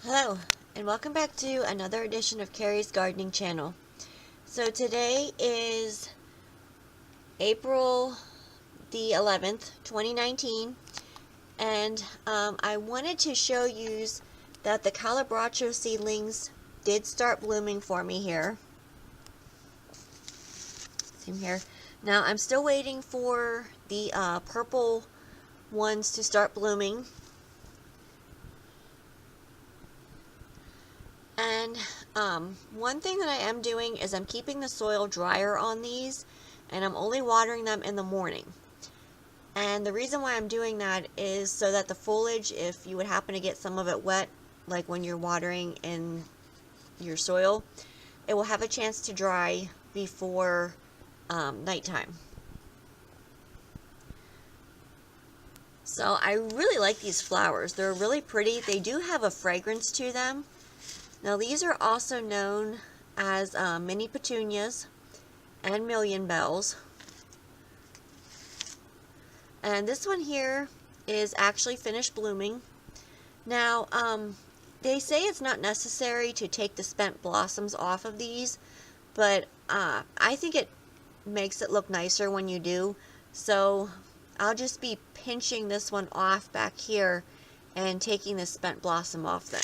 Hello, and welcome back to another edition of Carrie's Gardening Channel. So today is April the 11th, 2019, and I wanted to show you that the calibrachoa seedlings did start blooming for me here. See them here. Now I'm still waiting for the purple ones to start blooming. And one thing that I am doing is I'm keeping the soil drier on these, and I'm only watering them in the morning. And the reason why I'm doing that is so that the foliage, if you would happen to get some of it wet, like when you're watering in your soil, it will have a chance to dry before nighttime. So I really like these flowers. They're really pretty. They do have a fragrance to them. Now these are also known as mini petunias and million bells. And this one here is actually finished blooming. Now they say it's not necessary to take the spent blossoms off of these, but I think it makes it look nicer when you do. So I'll just be pinching this one off back here and taking the spent blossom off then.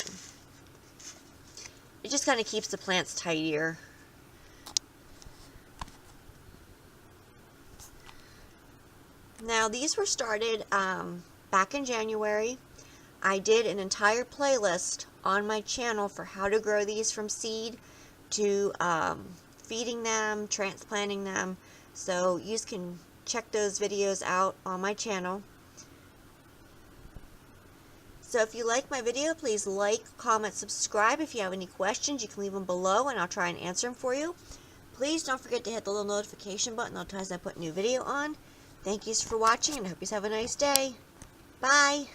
It just kind of keeps the plants tidier. Now these were started back in January. I did an entire playlist on my channel for how to grow these from seed to feeding them, transplanting them. So you can check those videos out on my channel. So if you like my video, please like, comment, subscribe. If you have any questions, you can leave them below and I'll try and answer them for you. Please don't forget to hit the little notification button all the times I put a new video on. Thank you for watching and I hope you have a nice day. Bye!